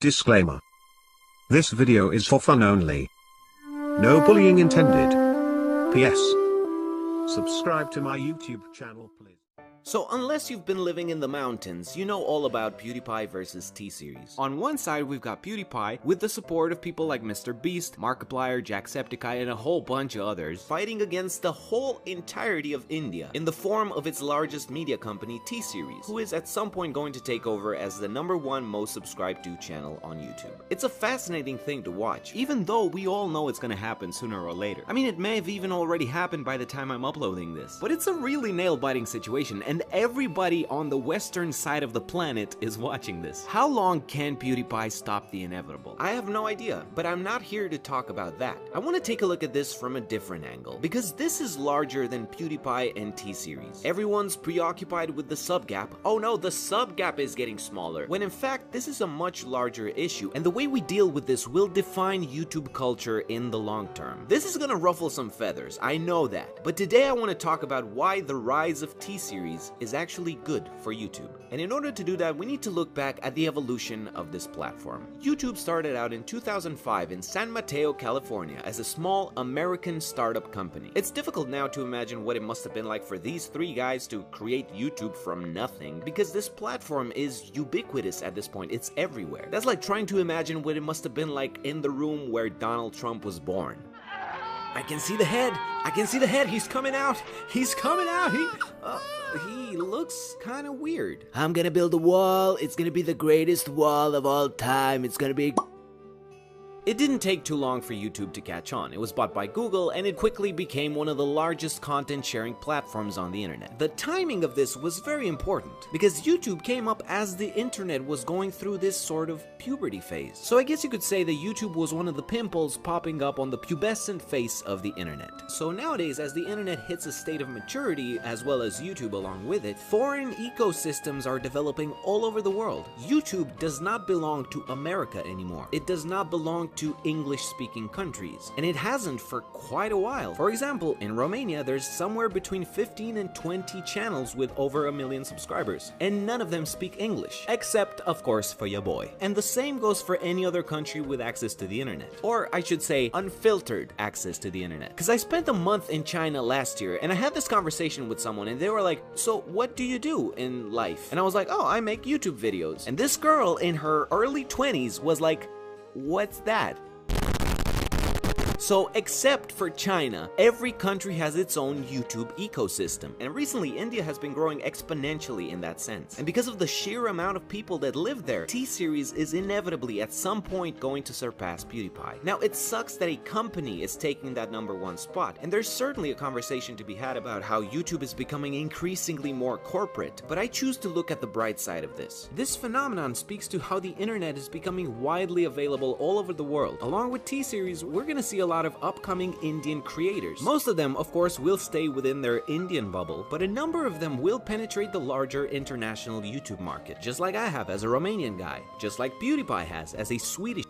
Disclaimer. This video is for fun only. No bullying intended. PS. Subscribe to my YouTube channel, please. So unless you've been living in the mountains, you know all about PewDiePie versus T-Series. On one side, we've got PewDiePie with the support of people like MrBeast, Markiplier, Jacksepticeye, and a whole bunch of others, fighting against the whole entirety of India in the form of its largest media company, T-Series, who is at some point going to take over as the #1 most subscribed to channel on YouTube. It's a fascinating thing to watch, even though we all know it's gonna happen sooner or later. I mean, it may have even already happened by the time I'm uploading this, but it's a really nail-biting situation, and everybody on the western side of the planet is watching this. How long can PewDiePie stop the inevitable? I have no idea, but I'm not here to talk about that. I want to take a look at this from a different angle, because this is larger than PewDiePie and T-Series. Everyone's preoccupied with the sub gap. Oh no, the sub gap is getting smaller, when in fact this is a much larger issue, and the way we deal with this will define YouTube culture in the long term. This is gonna ruffle some feathers, I know that, but today I want to talk about why the rise of T-Series is actually good for YouTube. And in order to do that, we need to look back at the evolution of this platform. YouTube started out in 2005 in San Mateo, California as a small American startup company. It's difficult now to imagine what it must have been like for these three guys to create YouTube from nothing, because this platform is ubiquitous at this point, it's everywhere. That's like trying to imagine what it must have been like in the room where Donald Trump was born. I can see the head! I can see the head! He's coming out! He's coming out! He looks kind of weird. I'm gonna build a wall. It's gonna be the greatest wall of all time. It's gonna be... It didn't take too long for YouTube to catch on. It was bought by Google, and it quickly became one of the largest content-sharing platforms on the internet. The timing of this was very important, because YouTube came up as the internet was going through this sort of puberty phase. So I guess you could say that YouTube was one of the pimples popping up on the pubescent face of the internet. So nowadays, as the internet hits a state of maturity, as well as YouTube along with it, foreign ecosystems are developing all over the world. YouTube does not belong to America anymore. It does not belong to English-speaking countries, and it hasn't for quite a while. For example, in Romania, there's somewhere between 15 and 20 channels with over 1 million subscribers, and none of them speak English, except, of course, for your boy. And the same goes for any other country with access to the internet, or I should say, unfiltered access to the internet. Because I spent a month in China last year, and I had this conversation with someone, and they were like, so what do you do in life? And I was like, oh, I make YouTube videos. And this girl in her early 20s was like, what's that? So, except for China, every country has its own YouTube ecosystem, and recently India has been growing exponentially in that sense. And because of the sheer amount of people that live there, T-Series is inevitably at some point going to surpass PewDiePie. Now, it sucks that a company is taking that #1 spot, and there's certainly a conversation to be had about how YouTube is becoming increasingly more corporate, but I choose to look at the bright side of this. This phenomenon speaks to how the internet is becoming widely available all over the world. Along with T-Series, we're gonna see a lot of upcoming Indian creators. Most of them, of course, will stay within their Indian bubble, but a number of them will penetrate the larger international YouTube market, just like I have as a Romanian guy, just like PewDiePie has as a Swedish.